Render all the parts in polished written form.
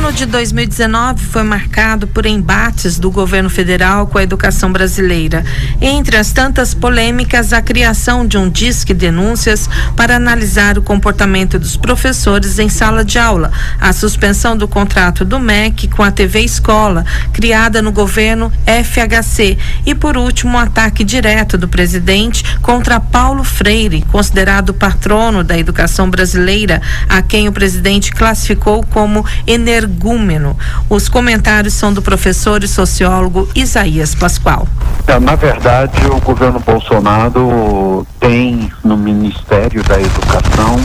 ano de 2019 foi marcado por embates do governo federal com a educação brasileira. Entre as tantas polêmicas, a criação de um disque denúncias para analisar o comportamento dos professores em sala de aula, a suspensão do contrato do MEC com a TV Escola, criada no governo FHC, e por último, o ataque direto do presidente contra Paulo Freire, considerado patrono da educação brasileira, a quem o presidente classificou como energúmeno. Os comentários são do professor e sociólogo Isaías Pascoal. Na verdade, o governo Bolsonaro tem no Ministério da Educação,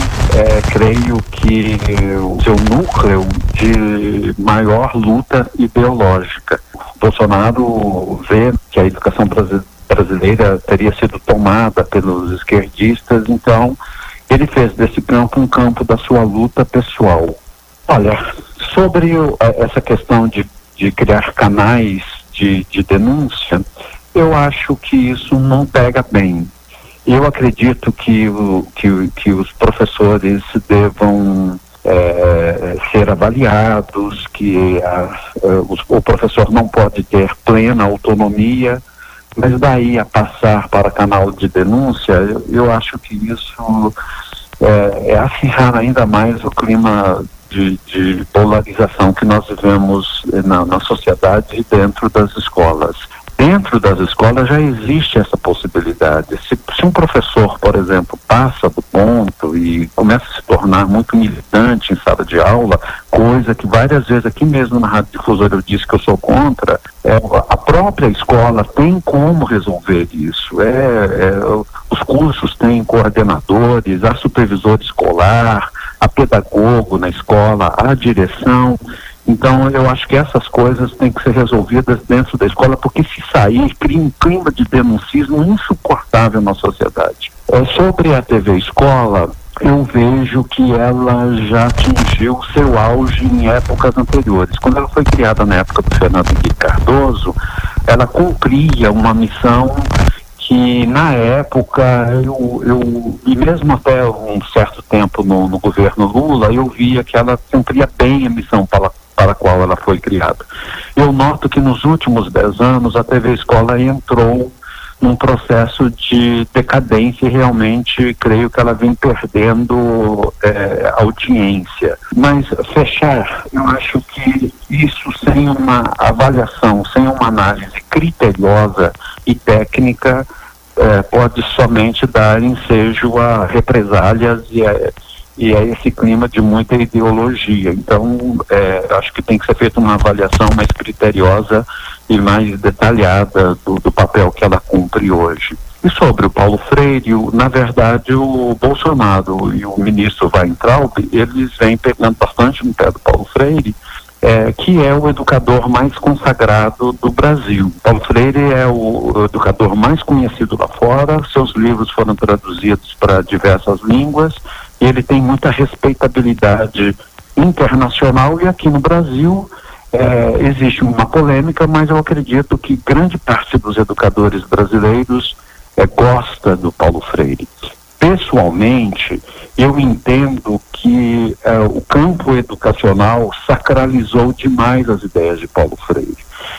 creio que o seu núcleo de maior luta ideológica. Bolsonaro vê que a educação brasileira teria sido tomada pelos esquerdistas, então ele fez desse campo um campo da sua luta pessoal. Olha, sobre essa questão de criar canais de denúncia, eu acho que isso não pega bem. Eu acredito que os professores devam ser avaliados, que o professor não pode ter plena autonomia, mas daí a passar para canal de denúncia, eu acho que isso é acirrar ainda mais o clima de polarização que nós vivemos na sociedade e dentro das escolas. Dentro das escolas já existe essa possibilidade. Se um professor, por exemplo, passa do ponto e começa a se tornar muito militante em sala de aula, coisa que várias vezes aqui mesmo na Rádio Difusora eu disse que eu sou contra, a própria escola tem como resolver isso. Os cursos têm coordenadores, há supervisor escolar, há pedagogo na escola, há direção. Então, eu acho que essas coisas têm que ser resolvidas dentro da escola, porque se sair, cria um clima de denuncismo insuportável na sociedade. Sobre a TV Escola, eu vejo que ela já atingiu seu auge em épocas anteriores. Quando ela foi criada na época do Fernando Henrique Cardoso, ela cumpria uma missão que na época, e mesmo até um certo tempo no governo Lula, eu via que ela cumpria bem a missão para a qual ela foi criada. Eu noto que nos últimos 10 anos a TV Escola entrou num processo de decadência e realmente creio que ela vem perdendo audiência. Mas fechar, eu acho que isso sem uma avaliação, sem uma análise criteriosa e técnica, pode somente dar ensejo a represálias e a esse clima de muita ideologia. Então, acho que tem que ser feita uma avaliação mais criteriosa e mais detalhada do papel que ela cumpre hoje. E sobre o Paulo Freire, na verdade, o Bolsonaro e o ministro Weintraub, eles vêm pegando bastante no pé do Paulo Freire, que é o educador mais consagrado do Brasil. Paulo Freire é o educador mais conhecido lá fora, seus livros foram traduzidos para diversas línguas, e ele tem muita respeitabilidade internacional, e aqui no Brasil existe uma polêmica, mas eu acredito que grande parte dos educadores brasileiros gosta do Paulo Freire. Pessoalmente, eu entendo que o campo educacional sacralizou demais as ideias de Paulo Freire.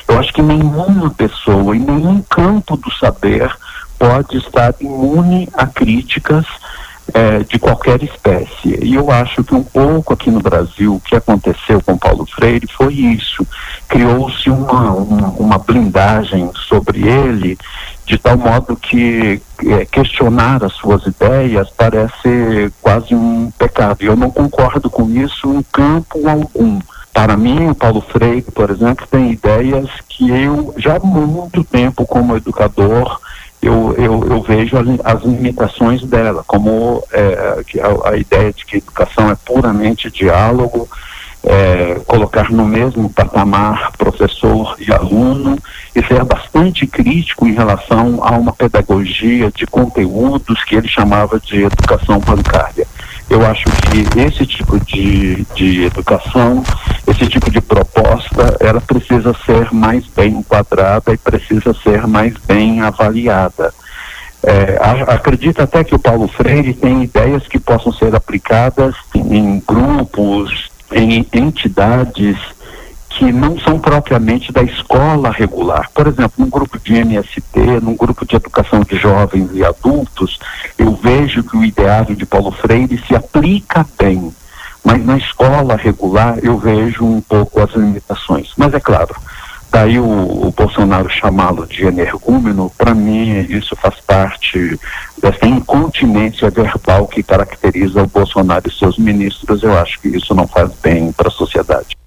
Eu acho que nenhuma pessoa em nenhum campo do saber pode estar imune a críticas de qualquer espécie. E eu acho que um pouco aqui no Brasil o que aconteceu com Paulo Freire foi isso. Criou-se uma blindagem sobre ele, de tal modo que questionar as suas ideias parece quase um pecado. E eu não concordo com isso em campo algum. Para mim, o Paulo Freire, por exemplo, tem ideias que eu, já há muito tempo como educador, eu vejo as limitações dela, como a ideia de que educação é puramente diálogo, colocar no mesmo patamar professor e aluno, e ser bastante crítico em relação a uma pedagogia de conteúdos que ele chamava de educação bancária. Eu acho que esse tipo de educação, esse tipo de proposta, ela precisa ser mais bem enquadrada e precisa ser mais bem avaliada. Acredito até que o Paulo Freire tem ideias que possam ser aplicadas em grupos, em entidades que não são propriamente da escola regular. Por exemplo, num grupo de MST, num grupo de educação de jovens e adultos, eu vejo que o ideário de Paulo Freire se aplica bem, mas na escola regular eu vejo um pouco as limitações. Mas é claro, daí o Bolsonaro chamá-lo de energúmeno, para mim isso faz parte dessa incontinência verbal que caracteriza o Bolsonaro e seus ministros. Eu acho que isso não faz bem para a sociedade.